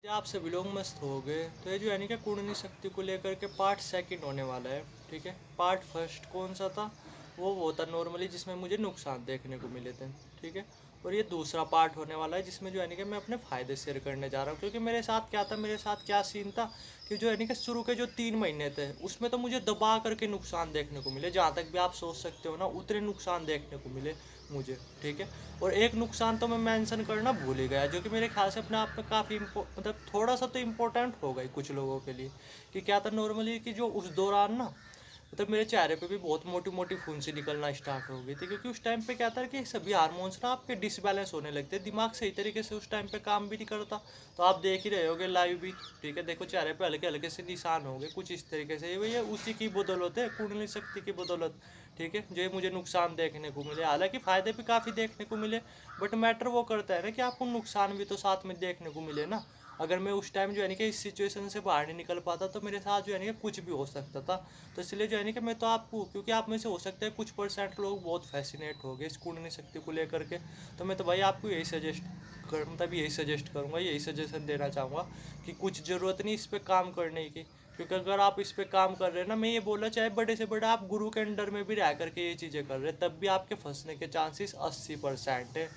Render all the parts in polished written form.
आप सभी लोग मस्त हो गए। तो ये जो है नहीं कि कुंडली शक्ति को लेकर के पार्ट सेकंड होने वाला है। ठीक है, पार्ट फर्स्ट कौन सा था? वो था नॉर्मली जिसमें मुझे नुकसान देखने को मिले थे। ठीक है, और ये दूसरा पार्ट होने वाला है जिसमें जो है नहीं कि मैं अपने फ़ायदे शेयर करने जा रहा हूँ। क्योंकि मेरे साथ क्या था, मेरे साथ क्या सीन था कि जो है नहीं कि शुरू के जो 3 महीने थे उसमें तो मुझे दबा करके नुकसान देखने को मिले। जहाँ तक भी आप सोच सकते हो ना, उतने नुकसान देखने को मिले मुझे। ठीक है, और एक नुकसान तो मैं मेंशन करना भूल ही गया, जो कि मेरे ख्याल से अपने आप में काफ़ी मतलब थोड़ा सा तो इम्पोर्टेंट हो गई कुछ लोगों के लिए। कि क्या था नॉर्मली कि जो उस दौरान ना, मतलब मेरे चेहरे पे भी बहुत मोटी मोटी फुंसी निकलना स्टार्ट हो गई थी। क्योंकि उस टाइम पे क्या था कि सभी हार्मोन्स ना आपके डिसबैलेंस होने लगते, दिमाग सही तरीके से उस टाइम पे काम भी नहीं करता। तो आप देख ही रहे होगे लाइव भी। ठीक है, देखो चेहरे पे हल्के हल्के से निशान हो गए कुछ इस तरीके से। ये उसी की बदौलत है, कुंडली शक्ति की बदौलत। ठीक है, जो मुझे नुकसान देखने को मिले, हालांकि फ़ायदे भी काफ़ी देखने को मिले। बट मैटर वो करता है ना कि आपको नुकसान भी तो साथ में देखने को मिले ना। अगर मैं उस टाइम जो है कि इस सिचुएशन से बाहर नहीं निकल पाता तो मेरे साथ जो है कि कुछ भी हो सकता था। तो इसलिए जो है कि मैं तो आपको, क्योंकि आप में से हो सकता है कुछ परसेंट लोग बहुत फैसिनेट हो गए इस कुंडली शक्ति को लेकर के। तो मैं तो भाई आपको यही सजेस्ट मतलब यही सजेस्ट करूँगा, यही सजेशन देना चाहूँगा कि कुछ ज़रूरत नहीं इस पर काम करने की। क्योंकि अगर आप इस पे काम कर रहे हैं ना, मैं ये बोलना चाहे बड़े से बड़ा आप गुरु के अंडर में भी रह करके ये चीज़ें कर रहे हैं, तब भी आपके फंसने के चांसेस 80% है।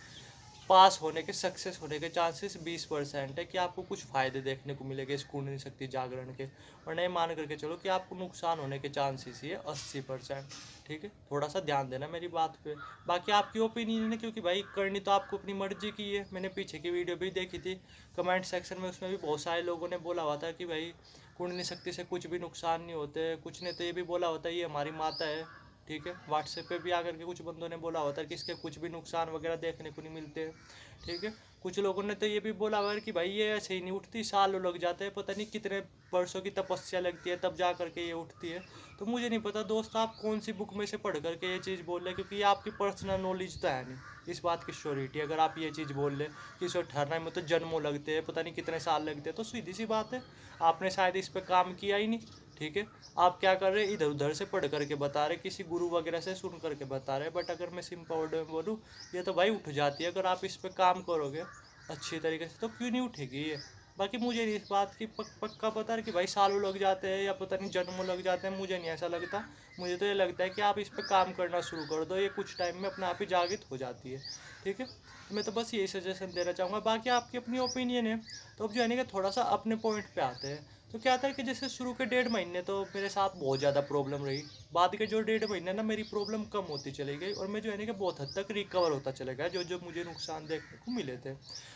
पास होने के, सक्सेस होने के चांसेस 20% है कि आपको कुछ फ़ायदे देखने को मिलेंगे इस कुंडली शक्ति जागरण के। और नहीं मान करके चलो कि आपको नुकसान होने के चांसेस ही है 80%। ठीक है, थोड़ा सा ध्यान देना मेरी बात पे। बाकी आपकी ओपिनियन है, क्योंकि भाई करनी तो आपको अपनी मर्जी की है। मैंने पीछे की वीडियो भी देखी थी कमेंट सेक्शन में, उसमें भी बहुत सारे लोगों ने बोला हुआ था कि भाई कुंडली शक्ति से कुछ भी नुकसान नहीं होते। कुछ ने तो ये भी बोला होता है ये हमारी माता है। ठीक है, व्हाट्सएप पे भी आकर के कुछ बंदों ने बोला होता है कि इसके कुछ भी नुकसान वगैरह देखने को नहीं मिलते। ठीक है, कुछ लोगों ने तो ये भी बोला हुआ है कि भाई ये ऐसे ही नहीं उठती, सालों लग जाते हैं, पता नहीं कितने वर्षों की तपस्या लगती है तब जा करके ये उठती है। तो मुझे नहीं पता दोस्त आप कौन सी बुक में से पढ़ करके ये चीज़ बोल रहे हैं, क्योंकि ये आपकी पर्सनल नॉलेज तो है नहीं इस बात की श्योरिटी। अगर आप ये चीज़ बोल रहे कि इसे ठहरने में तो जन्मों लगते हैं, पता नहीं कितने साल लगते हैं, तो सीधी सी बात है आपने शायद इस पर काम किया ही नहीं। ठीक है, आप क्या कर रहे हैं, इधर उधर से पढ़ करके बता रहे, किसी गुरु वगैरह से सुन करके बता रहे। बट अगर मैं सिंपल वर्ड में बोलूँ, ये तो भाई उठ जाती है अगर आप इस पर काम करोगे अच्छी तरीके से, तो क्यों नहीं उठेगी ये। बाकी मुझे नहीं इस बात की पक्का पता है कि भाई सालों लग जाते हैं या पता नहीं जन्मों लग जाते हैं, मुझे नहीं ऐसा लगता। मुझे तो ये लगता है कि आप इस पर काम करना शुरू कर दो, ये कुछ टाइम में अपने आप ही जागृत हो जाती है। ठीक है, तो मैं तो बस यही सजेशन देना चाहूँगा, बाकी आपकी अपनी ओपिनियन है। तो अब जो है ना कि थोड़ा सा अपने पॉइंट पे आते हैं। तो क्या था कि जैसे शुरू के 1.5 महीने तो मेरे साथ बहुत ज़्यादा प्रॉब्लम रही। बाद के जो 1.5 महीने ना मेरी प्रॉब्लम कम होती चली गई, और मैं जो है ना कि बहुत हद तक रिकवर होता चला गया जो जो मुझे नुकसान देखने को मिले थे।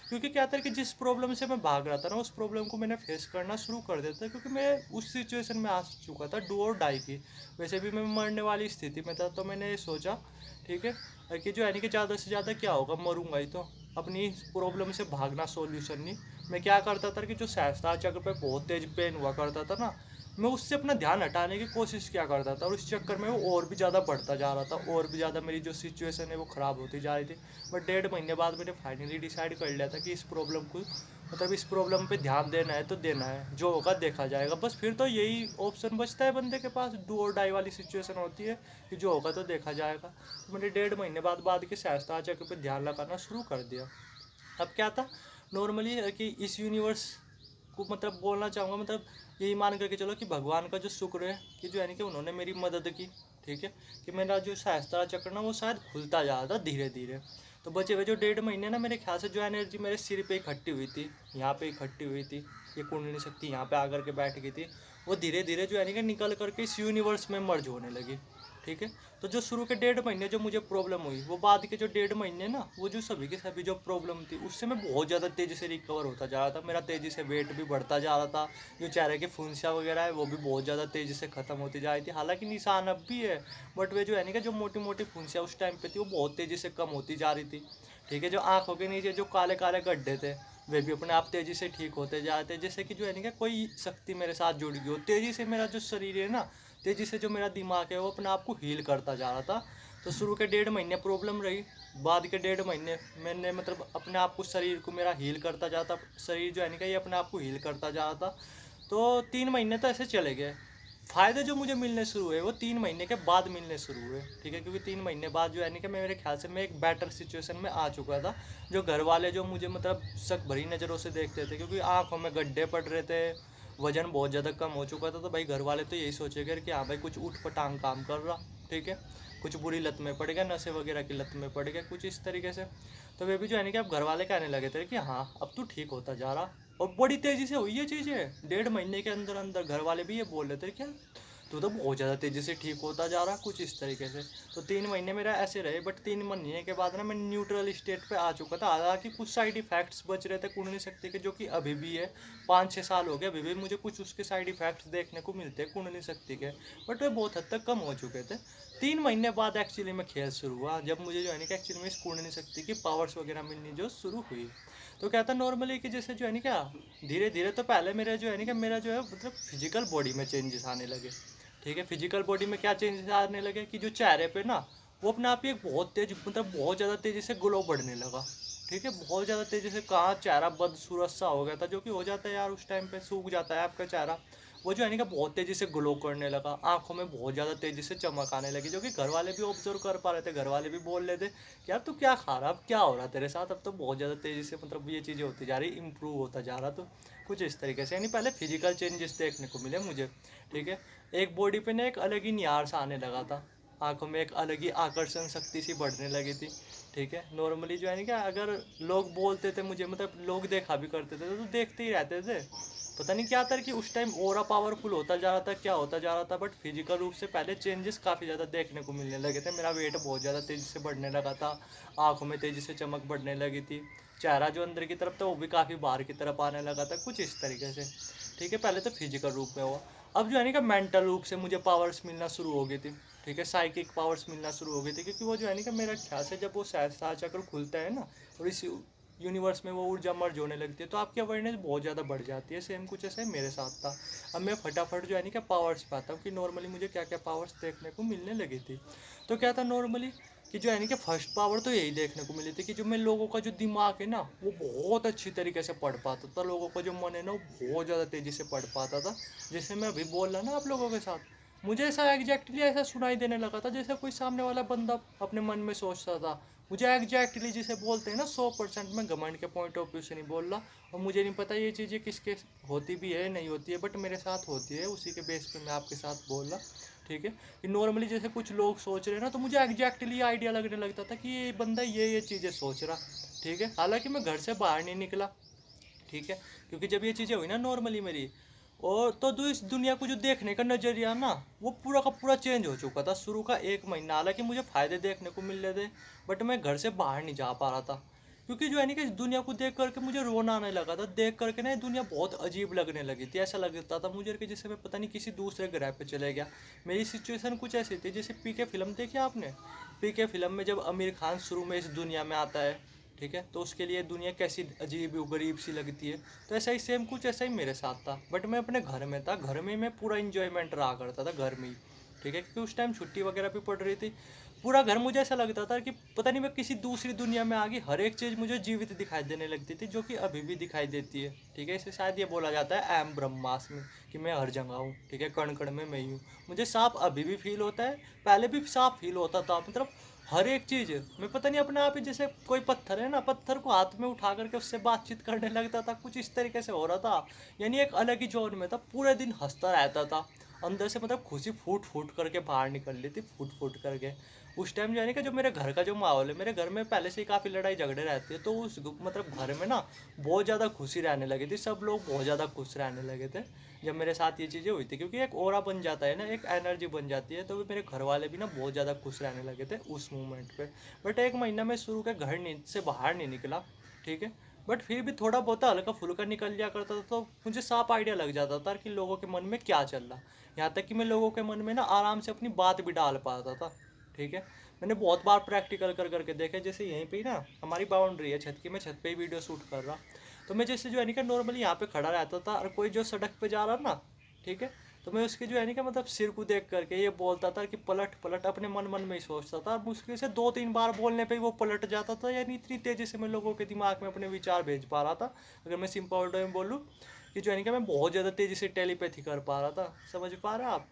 क्योंकि क्या था कि जिस प्रॉब्लम से मैं भाग रहा था ना, उस प्रॉब्लम को मैंने फेस करना शुरू कर दिया था। क्योंकि मैं उस सिचुएशन में आ चुका था, डू और डाई की। वैसे भी मैं मरने वाली स्थिति में था, तो मैंने ये सोचा ठीक है कि जो है नहीं कि ज़्यादा से ज़्यादा क्या होगा, मरूंगा ही तो। अपनी प्रॉब्लम से भागना सॉल्यूशन नहीं। मैं क्या करता था कि जो सहस्त्रार चक्र पे बहुत तेज पेन हुआ करता था ना, मैं उससे अपना ध्यान हटाने की कोशिश क्या करता था, और उस चक्कर में वो और भी ज़्यादा बढ़ता जा रहा था, और भी ज़्यादा मेरी जो सिचुएशन है वो ख़राब होती जा रही थी। बट 1.5 महीने बाद मैंने फाइनली डिसाइड कर लिया था कि इस प्रॉब्लम को, मतलब इस प्रॉब्लम पे ध्यान देना है तो देना है, जो होगा देखा जाएगा। बस फिर तो यही ऑप्शन बचता है बंदे के पास, डू और डाई वाली सिचुएशन होती है कि जो होगा तो देखा जाएगा। तो मैंने 1.5 महीने बाद के सहस्त्रार चक्र पे ध्यान लगाना शुरू कर दिया। अब क्या था नॉर्मली कि इस यूनिवर्स को मतलब बोलना चाहूँगा, मतलब यही मान करके चलो कि भगवान का जो शुक्र है कि जो है कि उन्होंने मेरी मदद की। ठीक है, कि मेरा जो सहस्त्रा चक्र ना वो शायद खुलता जा रहा था धीरे धीरे। तो बचे हुए जो 1.5 महीने ना, मेरे ख्याल से जो एनर्जी मेरे सिर पे इकट्ठी हुई थी, यहाँ पे इकट्ठी हुई थी, ये कुंडली शक्ति यहाँ पे आकर के बैठ गई थी, वो धीरे धीरे जो है कि निकल करके इस यूनिवर्स में मर्ज होने लगी। ठीक है, तो जो शुरू के 1.5 महीने जो मुझे प्रॉब्लम हुई, वो बाद के जो 1.5 महीने ना, वो जो सभी के सभी जो प्रॉब्लम थी उससे मैं बहुत ज़्यादा तेज़ी से रिकवर होता जा रहा था। मेरा तेज़ी से वेट भी बढ़ता जा रहा था, जो चेहरे की फुंसियाँ वगैरह है वो भी बहुत ज़्यादा तेज़ी से ख़त्म होती जा रही थी। हालांकि निशान अब भी है, बट वे जो है ना कि जो मोटी मोटी फुंसियाँ उस टाइम पे थी वो बहुत तेज़ी से कम होती जा रही थी। ठीक है, जो आँखों के नीचे जो काले काले गड्ढे थे वे भी अपने आप तेज़ी से ठीक होते जा रहे थे। जैसे कि जो है ना कि कोई शक्ति मेरे साथ जुड़ गई हो, तेज़ी से मेरा जो शरीर है ना, तेज़ी से जो मेरा दिमाग है वो अपने आप को हील करता जा रहा था। तो शुरू के 1.5 महीने प्रॉब्लम रही, बाद के 1.5 महीने मैंने मतलब अपने आप को, शरीर को मेरा हील करता जाता, शरीर जो है ना कि ये अपने आप को हील करता जा रहा था। तो 3 महीने तो ऐसे चले गए। फ़ायदे जो मुझे मिलने शुरू हुए वो 3 महीने के बाद मिलने शुरू हुए, ठीक है, क्योंकि 3 महीने बाद जो है नहीं कि मेरे ख्याल से मैं एक बेटर सिचुएशन में आ चुका था। जो घर वाले जो मुझे मतलब शक भरी नज़रों से देखते थे, क्योंकि आंखों में गड्ढे पड़ रहे थे, वजन बहुत ज़्यादा कम हो चुका था, तो भाई घर वाले तो यही सोचेंगे कि हाँ भाई कुछ ऊट पटांग काम कर रहा, ठीक है, कुछ बुरी लत में पड़ गया, नशे वगैरह की लत में पड़ गया, कुछ इस तरीके से। तो वे भी जो है ना कि अब घर वाले कहने लगे थे कि हाँ अब तू ठीक होता जा रहा। और बड़ी तेजी से हुई ये चीज़ें, 1.5 महीने के अंदर अंदर घर वाले भी ये बोल रहे थे क्या तू तो बहुत ज़्यादा तेज़ी से ठीक होता जा रहा, कुछ इस तरीके से। तो 3 महीने मेरा ऐसे रहे, बट 3 महीने के बाद ना मैं न्यूट्रल स्टेट पे आ चुका था। हालांकि कुछ साइड इफेक्ट्स बच रहे थे कुंडली शक्ति के, जो कि अभी भी है, 5-6 साल हो गए, अभी भी मुझे कुछ उसके साइड इफेक्ट्स देखने को मिलते हैं कुंडली शक्ति के, बट वे बहुत हद तक कम हो चुके थे। 3 महीने बाद एक्चुअली में खेल शुरू हुआ, जब मुझे जो है ना कि एक्चुअली में इस कुंडली शक्ति की पावर्स वगैरह मिलनी जो शुरू हुई। तो क्या था नॉर्मली कि जैसे जो है ना क्या, धीरे धीरे तो पहले मेरे जो है ना कि मेरा जो है मतलब फिजिकल बॉडी में चेंजेस आने लगे, ठीक है। फिजिकल बॉडी में क्या चेंजेस आने लगे कि जो चेहरे पे ना वो अपने आप ही एक बहुत तेज मतलब बहुत ज़्यादा तेज़ी से ग्लो बढ़ने लगा, ठीक है, बहुत ज़्यादा तेज़ी से। कहाँ चेहरा बदसूरत सा हो गया था, जो कि हो जाता है यार, उस टाइम पे सूख जाता है आपका चेहरा। वो जो है ना कि बहुत तेज़ी से ग्लो करने लगा, आंखों में बहुत ज़्यादा तेज़ी से चमक आने लगी, जो कि घर वाले भी ऑब्जर्व कर पा रहे थे। घर वाले भी बोल रहे थे कि यार तू क्या खा रहा, अब क्या हो रहा तेरे साथ, अब तो बहुत ज़्यादा तेज़ी से मतलब ये चीज़ें होती जा रही, इंप्रूव होता जा रहा। तो कुछ इस तरीके से यानी पहले फिजिकल चेंजेस देखने को मिले मुझे, ठीक है। एक बॉडी पे ना एक अलग ही नियार सा आने लगा था, आंखों में एक अलग ही आकर्षण शक्ति सी बढ़ने लगी थी, ठीक है। नॉर्मली जो है ना क्या, अगर लोग बोलते थे मुझे, मतलब लोग देखा भी करते थे तो देखते ही रहते थे, पता नहीं क्या था कि उस टाइम ओरा पावरफुल होता जा रहा था, क्या होता जा रहा था, बट फिजिकल रूप से पहले चेंजेस काफ़ी ज़्यादा देखने को मिलने लगे थे। मेरा वेट बहुत ज़्यादा तेज़ी से बढ़ने लगा था, आंखों में तेज़ी से चमक बढ़ने लगी थी, चेहरा जो अंदर की तरफ था वो भी काफ़ी बाहर की तरफ आने लगा था, कुछ इस तरीके से, ठीक है। पहले तो फिजिकल रूप में हुआ, अब जो है ना कि मेंटल रूप से मुझे पावर्स मिलना शुरू हो गई थी, ठीक है, साइकिक पावर्स मिलना शुरू हो गई थी, क्योंकि वो जो है ना कि मेरा ख्याल से जब वो सहस्त्र चक्र खुलता है ना और इस यूनिवर्स में वो ऊर्जा मर्ज होने लगती है, तो आपकी अवेयरनेस बहुत ज़्यादा बढ़ जाती है। सेम कुछ ऐसा ही मेरे साथ था। अब मैं फटाफट जो है ना क्या पावर्स पाता हूँ कि नॉर्मली मुझे क्या क्या पावर्स देखने को मिलने लगी थी। तो क्या था नॉर्मली कि जो है ना कि फर्स्ट पावर तो यही देखने को मिली थी कि जो मैं लोगों का जो दिमाग है ना वो बहुत अच्छी तरीके से पढ़ पाता था, लोगों का जो मन है ना वो बहुत ज़्यादा तेज़ी से पढ़ पाता था। जैसे मैं अभी बोल रहा ना आप लोगों के साथ, मुझे ऐसा एग्जैक्टली ऐसा सुनाई देने लगा था जैसे कोई सामने वाला बंदा अपने मन में सोचता था। मुझे एग्जैक्टली जिसे बोलते हैं ना 100%, मैं घमंड के पॉइंट ऑफ व्यू से नहीं बोल रहा, और मुझे नहीं पता ये चीज़ें किसके होती भी है नहीं होती है, बट मेरे साथ होती है, उसी के बेस पे मैं आपके साथ बोल रहा, ठीक है। कि नॉर्मली जैसे कुछ लोग सोच रहे हैं ना, तो मुझे एग्जैक्टली आइडिया लगने लगता था कि ये बंदा ये चीज़ें सोच रहा, ठीक है। हालांकि मैं घर से बाहर नहीं निकला, ठीक है, क्योंकि जब ये चीज़ें हुई ना नॉर्मली मेरी, और तो इस दुनिया को जो देखने का नज़रिया ना वो पूरा का पूरा चेंज हो चुका था। शुरू का 1 महीना हालांकि मुझे फ़ायदे देखने को मिल रहे थे, बट मैं घर से बाहर नहीं जा पा रहा था, क्योंकि जो है ना कि इस दुनिया को देख करके मुझे रोना आने लगा था। देख करके ना ये दुनिया बहुत अजीब लगने लगी थी, ऐसा लगता था मुझे कि जैसे मैं पता नहीं किसी दूसरे ग्रह पे चले गया। मेरी सिचुएशन कुछ ऐसी थी जैसे पीके फिल्म देखी आपने, पीके फिल्म में जब आमिर खान शुरू में इस दुनिया में आता है, ठीक है, तो उसके लिए दुनिया कैसी अजीब गरीब सी लगती है, तो ऐसा ही सेम कुछ ऐसा ही मेरे साथ था। बट मैं अपने घर में था, घर में मैं पूरा इंजॉयमेंट रहा करता था घर में ही, ठीक है, क्योंकि उस टाइम छुट्टी वगैरह भी पड़ रही थी। पूरा घर मुझे ऐसा लगता था कि पता नहीं मैं किसी दूसरी दुनिया में आ गई, हर एक चीज़ मुझे जीवित दिखाई देने लगती थी, जो कि अभी भी दिखाई देती है, ठीक है। इसे शायद ये बोला जाता है एम ब्रह्मास्मि, कि मैं हर जगह हूँ, ठीक है, कण कण में मैं ही हूँ। मुझे साफ अभी भी फील होता है, पहले भी साफ फील होता था, मतलब हर एक चीज़ मैं पता नहीं अपने आप ही, जैसे कोई पत्थर है ना, पत्थर को हाथ में उठा करके उससे बातचीत करने लगता था, कुछ इस तरीके से हो रहा था। यानी एक अलग ही जोन में था, पूरे दिन हंसता रहता था अंदर से, मतलब खुशी फूट फूट करके बाहर निकल रही थी, फूट फूट करके। उस टाइम जो है ना कि जो मेरे घर का जो माहौल है, मेरे घर में पहले से ही काफ़ी लड़ाई झगड़े रहते हैं, तो उस मतलब घर में ना बहुत ज़्यादा खुशी रहने लगी थी, सब लोग बहुत ज़्यादा खुश रहने लगे थे जब मेरे साथ ये चीज़ें हुई थी, क्योंकि एक ऑरा बन जाता है ना, एक एनर्जी बन जाती है, तो मेरे घर वाले भी ना बहुत ज़्यादा खुश रहने लगे थे उस मोमेंट पे। बट 1 महीना मैं शुरू के घर से बाहर नहीं निकला, ठीक है, बट फिर भी थोड़ा बहुत हल्का फुल्का निकल लिया करता था, तो मुझे साफ आइडिया लग जाता था कि लोगों के मन में क्या चल रहा। यहाँ तक कि मैं लोगों के मन में ना आराम से अपनी बात भी डाल पाता था, ठीक है। मैंने बहुत बार प्रैक्टिकल कर करके देखा, जैसे यहीं पे ही ना हमारी बाउंड्री है छत की, मैं छत पे ही वीडियो शूट कर रहा, तो मैं जैसे जो है ना नॉर्मली यहाँ पे खड़ा रहता था, और कोई जो सड़क पे जा रहा ना, ठीक है, तो मैं उसके जो है ना मतलब सिर को देख करके ये बोलता था कि पलट पलट, अपने मन मन में ही सोचता था, और मुश्किल से 2-3 बार बोलने पे ही वो पलट जाता था। यानी इतनी तेज़ी से मैं लोगों के दिमाग में अपने विचार भेज पा रहा था, अगर मैं सिंपल वर्ड में बोलूँ, कि जो है कि मैं बहुत ज़्यादा तेज़ी से टेलीपैथी कर पा रहा था। समझ पा रहे हैं आप?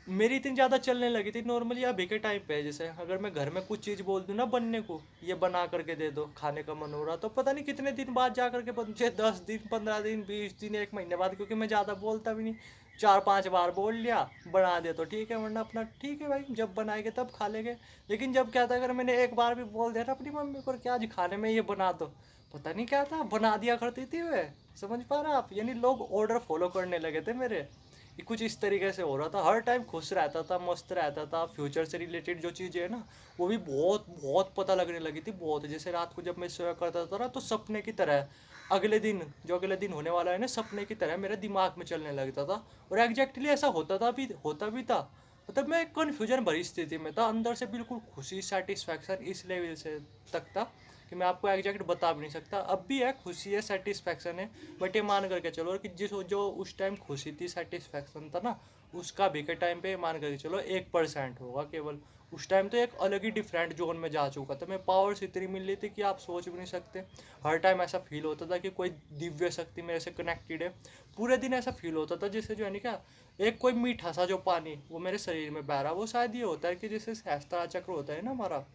मेरी इतनी ज़्यादा चलने लगी थी नॉर्मली अभी के टाइम पे, जैसे अगर मैं घर में कुछ चीज़ बोल दूँ ना बनने को, ये बना करके दे दो, खाने का मन हो रहा, तो पता नहीं कितने दिन बाद जा करके बनते, 10 दिन, 15 दिन, 20 दिन, 1 महीने बाद, क्योंकि मैं ज़्यादा बोलता भी नहीं। 4-5 बार बोल लिया, बना दे तो ठीक है, वरना अपना ठीक है भाई, जब बनाएंगे तब खा लेंगे। लेकिन जब क्या था, अगर मैंने एक बार भी बोल दिया ना अपनी मम्मी को कि आज खाने में ये बना दो, पता नहीं क्या था, बना दिया करती थी वे। समझ पा रहे हैं आप? यानी लोग ऑर्डर फॉलो करने लगे थे मेरे। ये कुछ इस तरीके से हो रहा था, हर टाइम खुश रहता था, मस्त रहता था। फ्यूचर से रिलेटेड जो चीज़ें है ना, वो भी बहुत बहुत पता लगने लगी थी, बहुत। जैसे रात को जब मैं सोया करता था ना, तो सपने की तरह अगले दिन होने वाला है ना, सपने की तरह मेरे दिमाग में चलने लगता था। और एग्जैक्टली ऐसा होता भी था। मतलब मैं एक कन्फ्यूजन भरी स्थिति में था, अंदर से बिल्कुल खुशी, सेटिस्फैक्शन इस लेवल से तक था कि मैं आपको एग्जैक्ट बता भी नहीं सकता। अब भी है, खुशी है, सेटिस्फैक्शन है, बट ये मान करके चलो कि जिस जो उस टाइम खुशी थी, सेटिस्फैक्शन था ना, उसका भी के टाइम पे मान करके चलो 1% होगा केवल। उस टाइम तो एक अलग ही डिफरेंट जोन में जा चुका था मैं, पावर्स इतनी मिल रही थी कि आप सोच भी नहीं सकते। हर टाइम ऐसा फील होता था कि कोई दिव्य शक्ति मेरे से कनेक्टेड है। पूरे दिन ऐसा फील होता था जैसे जो है नहीं क्या, एक कोई मीठा सा जो पानी वो मेरे शरीर में बह रहा, वो शायद ये होता है कि जैसे सहस्त्र चक्र होता है ना हमारा,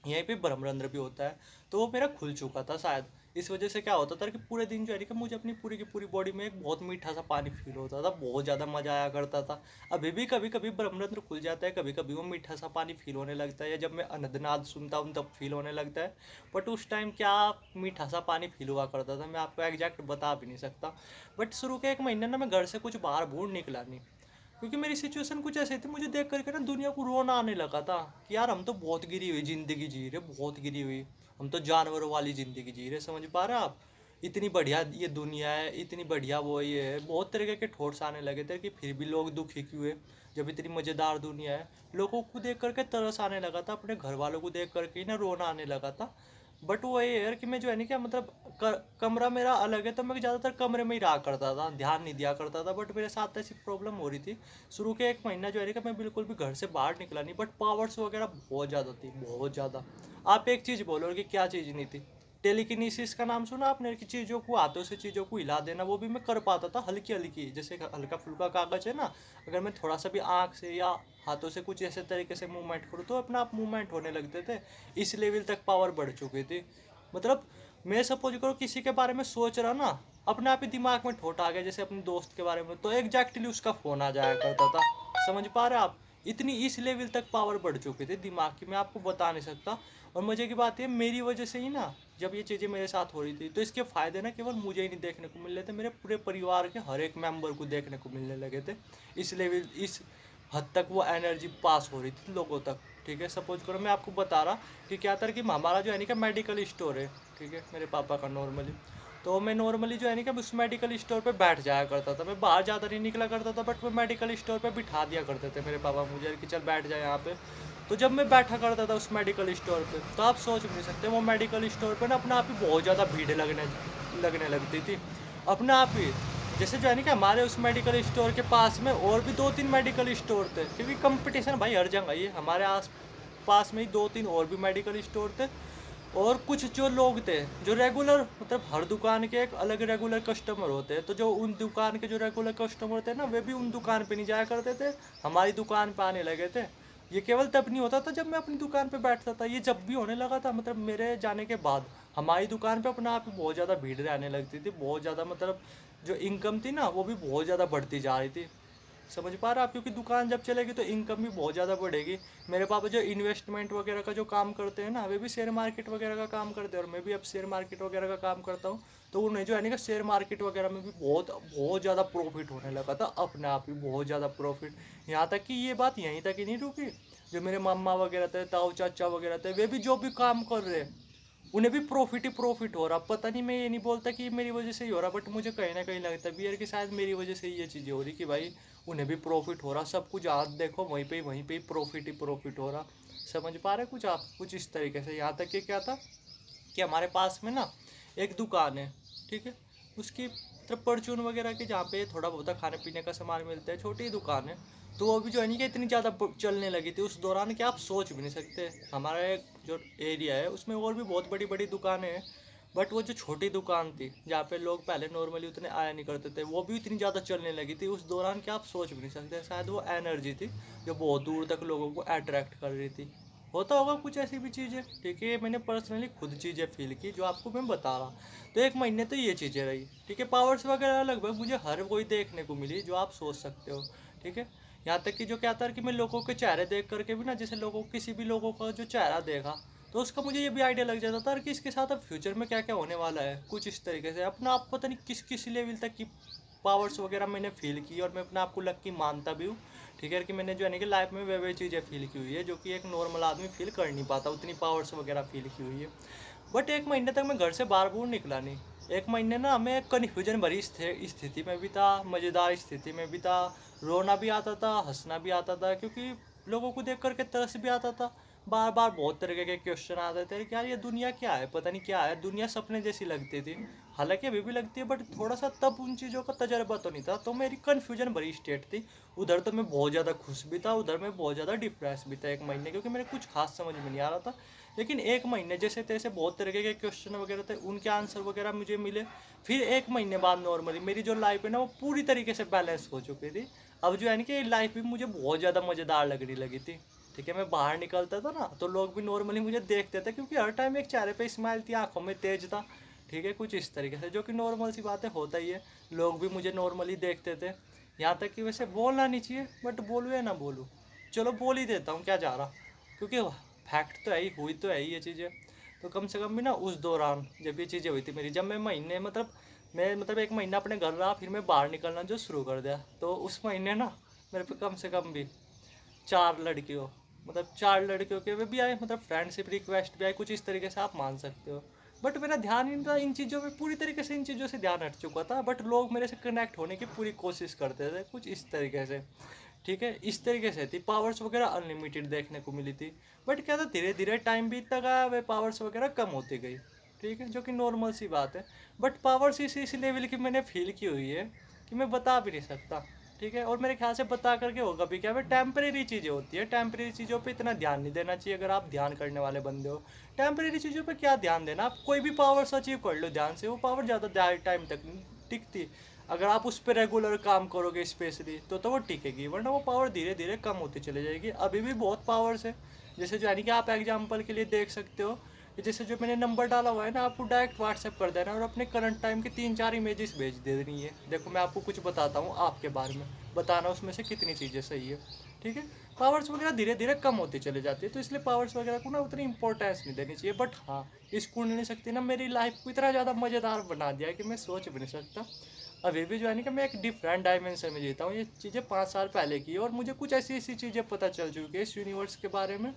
यहीं पे ब्रह्मरंध्र भी होता है, तो वो मेरा खुल चुका था शायद। इस वजह से क्या होता था कि पूरे दिन जो है कि मुझे अपनी पूरी की पूरी बॉडी में एक बहुत मीठा सा पानी फील होता था, बहुत ज़्यादा मजा आया करता था। अभी भी कभी कभी ब्रह्मरंध्र खुल जाता है, कभी कभी वो मीठा सा पानी फील होने लगता है, या जब मैं अनंतनाद सुनता हूँ तब फील होने लगता है। बट उस टाइम क्या मीठा सा पानी फील हुआ करता था, मैं आपको एग्जैक्ट बता भी नहीं सकता। बट शुरू के 1 महीने ना मैं घर से कुछ बाहर बूढ़ निकला नहीं, क्योंकि मेरी सिचुएशन कुछ ऐसी थी, मुझे देख करके ना दुनिया को रोना आने लगा था कि यार हम तो बहुत गिरी हुई जिंदगी जी रहे, बहुत गिरी हुई। हम तो जानवरों वाली जिंदगी जी रहे, समझ पा रहे हैं आप? इतनी बढ़िया ये दुनिया है, इतनी बढ़िया वो ये है, बहुत तरीके के थॉट्स आने लगे थे कि फिर भी लोग दुखी क्यों है, जब इतनी मज़ेदार दुनिया है। लोगों को देख करके तरस आने लगा था, अपने घर वालों को देख करके ही ना रोना आने लगा था। बट वो ये है कि मैं जो है नहीं क्या, मतलब कमरा मेरा अलग है, तो मैं ज़्यादातर कमरे में ही रहा करता था, ध्यान नहीं दिया करता था। बट मेरे साथ ऐसी प्रॉब्लम हो रही थी शुरू के 1 महीना जो है कि मैं बिल्कुल भी घर से बाहर निकला नहीं, बट पावर्स वगैरह बहुत ज़्यादा थी, बहुत ज़्यादा। आप एक चीज़ बोलो कि क्या चीज़ नहीं थी? टेलीकिनेसिस का नाम सुना आपने? कि चीज़ों को हाथों से चीज़ों को हिला देना, वो भी मैं कर पाता था, हल्की हल्की, जैसे हल्का फुल्का कागज है ना, अगर मैं थोड़ा सा भी आँख से या हाथों से कुछ ऐसे तरीके से मूवमेंट करूँ तो अपना आप मूवमेंट होने लगते थे। इस लेवल तक पावर बढ़ चुकी थी। मतलब मैं सपोज करो किसी के बारे में सोच रहा ना, अपने आप ही दिमाग में ठोट आ गया, जैसे अपने दोस्त के बारे में, तो एग्जैक्टली उसका फोन आ जाया करता था। समझ पा रहे आप? इतनी इस लेवल तक पावर बढ़ चुकी थी दिमाग की, मैं आपको बता नहीं सकता। और मजे की बात है, मेरी वजह से ही ना, जब ये चीज़ें मेरे साथ हो रही थी, तो इसके फायदे ना केवल मुझे ही नहीं देखने को मिल रहे थे, मेरे पूरे परिवार के हर एक मेंबर को देखने को मिलने लगे थे। इस लेवल, इस हद तक वो एनर्जी पास हो रही थी लोगों तक। ठीक है, सपोज करो मैं आपको बता रहा कि क्या था कि हमारा जो है नहीं कि मेडिकल स्टोर है, ठीक है, मेरे पापा का नॉर्मली। तो मैं नॉर्मली जो है नहीं कि उस मेडिकल स्टोर पे बैठ जाया करता था, मैं बाहर ज़्यादा नहीं निकला करता था, बट वो मेडिकल स्टोर पे बिठा दिया करते थे मेरे पापा मुझे कि चल बैठ जाए यहाँ पे। तो जब मैं बैठा करता था उस मेडिकल स्टोर पे, तो आप सोच भी नहीं सकते, वो मेडिकल स्टोर पे ना अपने आप ही बहुत ज़्यादा भीड़ लगने लगती थी, अपने आप ही। जैसे जो है ना कि हमारे उस मेडिकल स्टोर के पास में और भी 2-3 मेडिकल स्टोर थे, क्योंकि कंपटीशन भाई हर जगह ही है, हमारे आस पास में ही 2-3 और भी मेडिकल स्टोर थे। और कुछ जो लोग थे जो रेगुलर, मतलब हर दुकान के एक अलग रेगुलर कस्टमर होते हैं, तो जो उन दुकान के जो रेगुलर कस्टमर थे ना, वे भी उन दुकान पे नहीं जाया करते थे, हमारी दुकान पे आने लगे थे। ये केवल तब नहीं होता था जब मैं अपनी दुकान पे बैठता था, ये जब भी होने लगा था, मतलब मेरे जाने के बाद हमारी दुकान पे अपने आप ही बहुत ज़्यादा भीड़ रहने लगती थी, बहुत ज़्यादा। मतलब जो इनकम थी ना, वो भी बहुत ज़्यादा बढ़ती जा रही थी। समझ पा रहे आप? क्योंकि दुकान जब चलेगी तो इनकम भी बहुत ज़्यादा बढ़ेगी। मेरे पापा जो इन्वेस्टमेंट वगैरह का जो काम करते हैं ना, वे भी शेयर मार्केट वगैरह का काम करते हैं, और मैं भी अब शेयर मार्केट वगैरह का काम करता हूँ। तो उन्हें जो है ना कि शेयर मार्केट वगैरह में भी बहुत बहुत ज़्यादा प्रॉफिट होने लगा था, अपने आप ही बहुत ज़्यादा प्रॉफिट। यहाँ तक कि ये बात यहीं तक ही नहीं रुकी, जो मेरे मामा वगैरह थे, ताऊ चाचा वगैरह थे, वे भी जो भी काम कर रहे हैं, उन्हें भी प्रॉफिट ही प्रॉफिट हो रहा। पता नहीं, मैं ये नहीं बोलता कि मेरी वजह से ही हो रहा, बट मुझे कहीं ना कहीं लगता भी है कि शायद मेरी वजह से ही ये चीज़ें हो रही कि भाई उन्हें भी प्रॉफिट हो रहा, सब कुछ हाथ देखो वहीं पे ही प्रॉफिट ही प्रॉफिट हो रहा। समझ पा रहे कुछ आप? कुछ इस तरीके से। यहाँ तक कि क्या था कि हमारे पास में ना एक दुकान है, ठीक है, उसकी मतलब परचून वगैरह की, जहाँ पे थोड़ा बहुत खाने पीने का सामान मिलता है, छोटी ही दुकान है। तो वो भी जो है नहीं कि इतनी ज़्यादा चलने लगी थी उस दौरान कि आप सोच भी नहीं सकते। हमारा एक जो एरिया है उसमें और भी बहुत बड़ी बड़ी दुकानें हैं, बट वो जो छोटी दुकान थी जहाँ पे लोग पहले नॉर्मली उतने आया नहीं करते थे, वो भी इतनी ज़्यादा चलने लगी थी उस दौरान कि आप सोच भी नहीं सकते। शायद वो एनर्जी थी जो बहुत दूर तक लोगों को अट्रैक्ट कर रही थी। होता होगा कुछ ऐसी भी चीज़ें, ठीक है। ये मैंने पर्सनली खुद चीज़ें फील की जो आपको मैं बता रहा। तो 1 महीने तो ये चीज़ें रही, ठीक है। पावर्स वगैरह लगभग मुझे हर कोई देखने को मिली जो आप सोच सकते हो, ठीक है। यहाँ तक कि जो क्या था कि मैं लोगों के चेहरे देख करके भी ना, जैसे लोगों किसी भी लोगों का जो चेहरा देखा तो उसका मुझे ये भी आइडिया लग जाता था कि इसके साथ अब फ्यूचर में क्या क्या होने वाला है। कुछ इस तरीके से अपना आप पता नहीं किस किस लेवल तक की पावर्स वगैरह मैंने फील की, और मैं अपने आप को लकी मानता भी हूँ, ठीक है। कि मैंने जो है कि लाइफ में वे चीज़ें फील की हुई है जो कि एक नॉर्मल आदमी फील कर नहीं पाता, उतनी पावर्स वगैरह फील की हुई है। बट 1 महीने तक मैं घर से बाहर बूर निकला नहीं। 1 महीने ना मैं कन्फ्यूजन भरी स्थिति में भी था, मज़ेदार स्थिति में भी था। रोना भी आता था, हंसना भी आता था, क्योंकि लोगों को देख करके तरस भी आता था। बार बार बहुत तरीके के क्वेश्चन आते थे कि यार ये दुनिया क्या है, पता नहीं क्या है। दुनिया सपने जैसी लगती थी, हालांकि अभी भी लगती है, बट थोड़ा सा तब उन चीज़ों का तजर्बा तो नहीं था, तो मेरी कन्फ्यूजन भरी स्टेट थी। उधर तो मैं बहुत ज़्यादा खुश भी था, उधर मैं बहुत ज़्यादा डिप्रेस भी था 1 महीने, क्योंकि मेरे कुछ खास समझ में नहीं आ रहा था। लेकिन 1 महीने जैसे तैसे बहुत तरीके के क्वेश्चन वगैरह थे, उनके आंसर वगैरह मुझे मिले। फिर 1 महीने बाद नॉर्मली मेरी जो लाइफ है ना वो पूरी तरीके से बैलेंस हो चुकी थी। अब जो है ना कि लाइफ भी मुझे बहुत ज़्यादा मज़ेदार लगने लगी थी, ठीक है। मैं बाहर निकलता था ना तो लोग भी नॉर्मली मुझे देखते थे, क्योंकि हर टाइम एक चेहरे पे स्माइल थी, आंखों में तेज था, ठीक है। कुछ इस तरीके से, जो कि नॉर्मल सी बातें होता ही है। लोग भी मुझे नॉर्मली देखते थे। यहाँ तक कि वैसे बोलना नहीं चाहिए, बट बोलूँ या ना बोलूँ, चलो बोल ही देता हूँ, क्या जा रहा, क्योंकि फैक्ट तो है ही, हुई तो है ही ये चीज़ें। तो कम से कम भी ना उस दौरान जब ये चीज़ें हुई थी मेरी, जब मैं महीने मतलब मैं मतलब 1 महीना अपने घर रहा, फिर मैं बाहर निकलना जो शुरू कर दिया, तो उस महीने ना मेरे पे कम से कम भी 4 लड़कियों, मतलब 4 लड़कियों के वे भी आए, मतलब फ्रेंडशिप रिक्वेस्ट भी आए, कुछ इस तरीके से आप मान सकते हो। बट मेरा ध्यान ही नहीं था इन चीज़ों में, पूरी तरीके से इन चीज़ों से ध्यान हट चुका था। बट लोग मेरे से कनेक्ट होने की पूरी कोशिश करते थे, कुछ इस तरीके से, ठीक है। इस तरीके से थी, पावर्स वगैरह अनलिमिटेड देखने को मिली थी। बट क्या था, धीरे धीरे टाइम बीतता गया, वे पावर्स वगैरह कम होती गई, ठीक है, जो कि नॉर्मल सी बात है। बट पावर्स इस लेवल की मैंने फील की हुई है कि मैं बता भी नहीं सकता, ठीक है। और मेरे ख्याल से बता करके होगा भी क्या, टेम्परेरी चीज़ें होती है, टेम्परेरी चीज़ों पे इतना ध्यान नहीं देना चाहिए अगर आप ध्यान करने वाले बंदे हो। टेम्परेरी चीज़ों पे क्या ध्यान देना, आप कोई भी पावर्स अचीव कर लो ध्यान से, वो पावर ज़्यादा टाइम तक नहीं टिकती। अगर आप उस पर रेगुलर काम करोगे स्पेशली तो वो टिकेगी, वरना वो पावर धीरे धीरे कम होती चली जाएगी। अभी भी बहुत पावर्स है, जैसे जो यानी कि आप एग्जाम्पल के लिए देख सकते हो कि जैसे जो मैंने नंबर डाला हुआ है ना, आपको डायरेक्ट व्हाट्सएप कर देना और अपने करंट टाइम की 3-4 इमेजेस भेज देनी है। देखो मैं आपको कुछ बताता हूँ आपके बारे में, बताना उसमें से कितनी चीज़ें सही है, ठीक है। पावर्स वगैरह धीरे धीरे कम होती चली जाती है, तो इसलिए पावर्स वगैरह को ना उतनी इंपॉर्टेंस नहीं देनी चाहिए। बट हाँ, इस कुंडली शक्ति ने मेरी लाइफ को इतना ज़्यादा मज़ेदार बना दिया है कि मैं सोच भी नहीं सकता। अभी भी जो है ना कि मैं एक डिफरेंट डायमेंशन में जीता हूँ। ये चीज़ें 5 साल पहले की है, और मुझे कुछ ऐसी ऐसी चीज़ें पता चल चुकी है इस यूनिवर्स के बारे में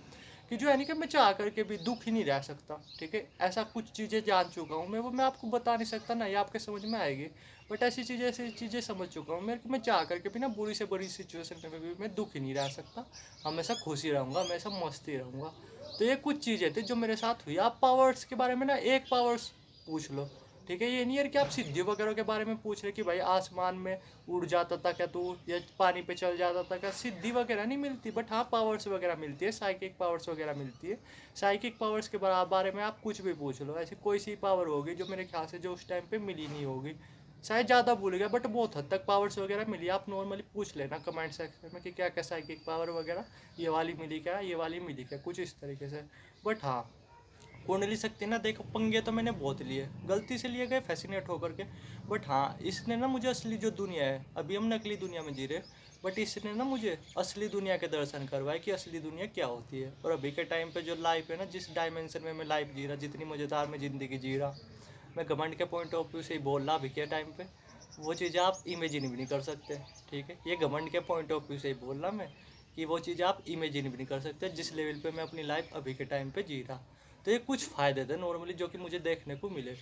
कि जो है ना कि मैं चाह करके भी दुख ही नहीं रह सकता, ठीक है। ऐसा कुछ चीज़ें जान चुका हूँ मैं, वो मैं आपको बता नहीं सकता ना, ये आपके समझ में आएगी। बट ऐसी चीज़ें समझ चुका हूँ मैं कि मैं चाह करके भी ना बुरी से बुरी सिचुएशन में भी मैं दुख ही नहीं रह सकता, हमेशा खुशी रहूँगा, हमेशा मस्ती रहूँगा। तो ये कुछ चीज़ें थी जो मेरे साथ हुई। आप पावर्स के बारे में ना एक पावर्स पूछ लो, ठीक है। ये नहीं है कि आप सिद्धि वगैरह के बारे में पूछ रहे कि भाई आसमान में उड़ जाता था क्या तू, या पानी पे चल जाता था क्या, सिद्धि वगैरह नहीं मिलती। बट हाँ, पावर्स वगैरह मिलती है, साइकिक पावर्स वगैरह मिलती है। साइकिक पावर्स के बारे में आप कुछ भी पूछ लो, ऐसी कोई सी पावर होगी जो मेरे ख्याल से जो उस टाइम पे मिली नहीं होगी। शायद ज़्यादा भूल गया, बट बहुत हद तक पावर्स वगैरह मिली। आप नॉर्मली पूछ लेना कमेंट सेक्शन में कि क्या क्या साइकिक पावर वगैरह, ये वाली मिली क्या, ये वाली मिली क्या, कुछ इस तरीके से। बट हाँ, कुंडली शक्ति ना देखो, पंगे तो मैंने बहुत लिए, गलती से लिए गए फैसिनेट होकर के। बट हाँ, इसने ना मुझे असली जो दुनिया है, अभी हम नकली दुनिया में जी रहे, बट इसने ना मुझे असली दुनिया के दर्शन करवाए कि असली दुनिया क्या होती है। और अभी के टाइम पे जो लाइफ है ना, जिस डायमेंशन में मैं लाइफ जी रहा, जितनी मज़ेदार मैं ज़िंदगी जी रहा, मैं घमंड के पॉइंट ऑफ व्यू से ही बोल रहा अभी के टाइम पे, वो चीज़ें आप इमेजिन भी नहीं कर सकते, ठीक है। ये घमंड के पॉइंट ऑफ व्यू से ही बोल रहा मैं कि वो चीज़ें आप इमेजिन भी नहीं कर सकते जिस लेवल पे मैं अपनी लाइफ अभी के टाइम पे जी रहा। तो ये कुछ फ़ायदे थे नॉर्मली जो कि मुझे देखने को मिले।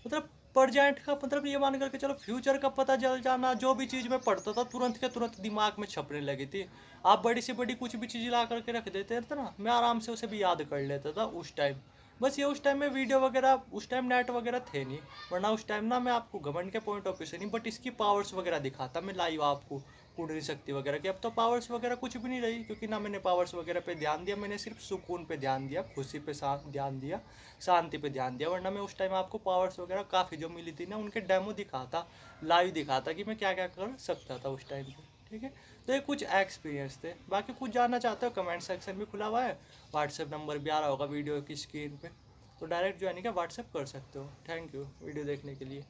मतलब प्रेजेंट का मतलब ये मान करके चलो, फ्यूचर का पता चल जाना, जो भी चीज़ मैं पढ़ता था तुरंत के तुरंत दिमाग में छपने लगी थी। आप बड़ी से बड़ी कुछ भी चीज़ ला करके रख देते थे ना, मैं आराम से उसे भी याद कर लेता था उस टाइम। बस ये उस टाइम में वीडियो वगैरह, उस टाइम नेट वगैरह थे नहीं, वरना उस टाइम ना मैं आपको घमंड के पॉइंट ऑफ व्यू से नहीं बट इसकी पावर्स वगैरह दिखाता मैं लाइव आपको, कुंडली शक्ति वगैरह की। अब तो पावर्स वगैरह कुछ भी नहीं रही, क्योंकि ना मैंने पावर्स वगैरह पे ध्यान दिया, मैंने सिर्फ सुकून पे ध्यान दिया, खुशी पे ध्यान दिया, शांति पे ध्यान दिया। वरना मैं उस टाइम आपको पावर्स वगैरह काफ़ी जो मिली थी ना उनके डेमो दिखाता, लाइव दिखाता कि मैं क्या क्या कर सकता था उस टाइम पे। ठीक है, तो ये कुछ एक्सपीरियंस थे। बाकी कुछ जानना चाहते हो कमेंट सेक्शन भी खुला हुआ है, व्हाट्सएप नंबर भी आ रहा होगा वीडियो की स्क्रीन पे, तो डायरेक्ट जो है नहीं क्या व्हाट्सएप कर सकते हो। थैंक यू वीडियो देखने के लिए।